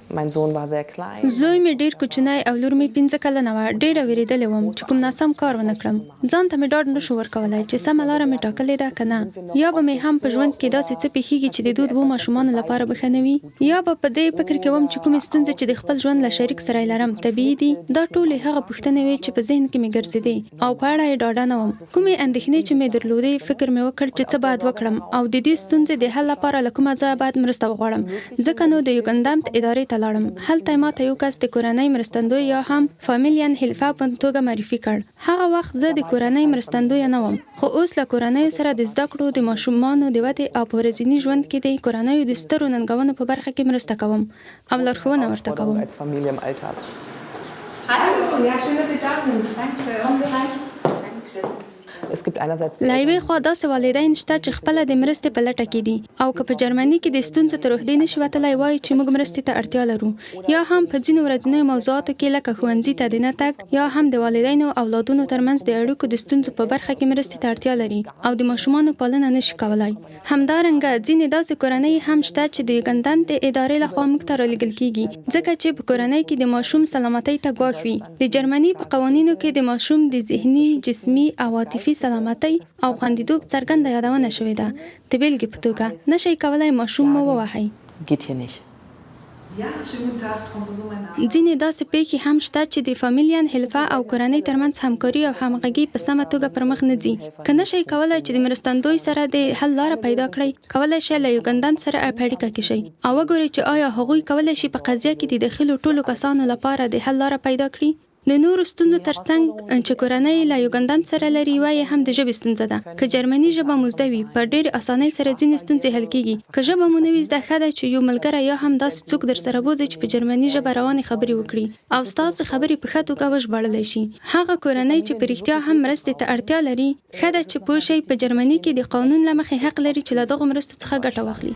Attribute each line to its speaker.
Speaker 1: Mein Sohn war sehr klein.
Speaker 2: زوی مې ډیر کوچنی او لور مې 15 کلنه وه. ډیره ویریدلې وم چې کوم ناسم کار ونه کړم. ځان ته مې ډاډ نشو ورکولی چې سمه لاره مې ټاکلې ده که نه. یا به مې هم په ژوند کې داسې څه پیښیږي چې د دوه ماشومانو لپاره به ښه نه وي، یا به په دې فکر کې وم چې کومې ستونزې چې د خپل ژوند له شریک سره یې لرم طبیعي دي. دا ټولې هغه پوښتنې وې چې په ذهن کې مې ګرځېدې او په اړه یې ډاډه نه وم. کومې اندېښنې چې مې درلودې، فکر مې وکړ چې څه باید وکړم او د دې ستونزې د حل لپاره له کومه ځایه باید مرسته وغواړم. ځکه نو د یوګندامت ادارې ته لاړم. هلته یې ماته یو کس د کورنۍ مرستندوی یا هم فامیلین هیلفا په توګه معرفي کړ. هغه وخت زه د کورنۍ مرستندوی نه وم، خو اوس له کورنۍ سره د زده کړو، د ماشومانو د ودې او په ورځني ژوند کې د کورنۍ د سترو ننګونو په برخه کې مرسته کوم او لارښوونه ورته کوم.
Speaker 3: Hallo, ja, schön, dass Sie da sind. Danke. Kommen Sie rein.
Speaker 1: Es gibt einerseits
Speaker 2: له یوې خوا داسې والدین شته چې خپله د مرستې په لټه کې دي او که په جرمني کې د ستونزو تر اوږدې نشي وتلی، وایي چې موږ مرستې ته اړتیا لرو. یا هم په ځینو ورځنیو موضوعاتو کې لکه ښوونځي ته د نه تګ، یا هم د والدینو او اولادونو ترمنځ د اړیکو د ستونزو په برخه کې مرستې ته اړتیا لري او د ماشومانو پالنه نشي کولی. همدارنګه ځینې داسې کورنۍ هم شته چې د یوګندامت ادارې لخوا موږ ته رالېږل کېږي، ځکه چې په کورنۍ کې د ماشوم سلامتۍ ته ګواښ وي. د جرمني په قوانینو کې د ماشوم د ذهني، جسمي او عاطفي سلامتۍ او خوندیتوب څرګنده یادونه شوې ده. د بیلګې په توګه نشئ کولی ماشوم مو ووهئ. ځینې داسې پیښې هم شته چې د فامیلین هیلفا او کورنۍ ترمنځ همکاري او همغږي په سمه توګه پر مخ نه ځي. که نشئ کولی چې د مرستندوی سره د حل لاره پیدا کړئ، کولی شئ له یوګندامت سره په اړیکه کې شئ او وګورئ چې آیا هغوی کولی شي په قضیه کې د داخلو ټولو کسانو لپاره د حل لاره پیدا کړي. د نورو ستونزو ترڅنګ چې کورنۍ له یوګندامت سره لري، یوه هم د ژبې ستونزه ده. که جرمني ژبه مو زده وي، په ډېرې اسانۍ سره ځینې ستونزې حل کېږي. که ژبه مو نه وي زده، ښه ده چې یو ملګری یا هم داسې څوک در سره بوځئ چې په جرمني ژبه روانې خبرې وکړي او ستاسو خبرې په ښه توګه وژباړلی شي. هغه کورنۍ چې په رښتیا هم مرستې ته اړتیا لري، ښه ده چې پوه شئ په جرمني کې د قانون له مخې حق لري چې له دغو مرستو څخه ګټه واخلي.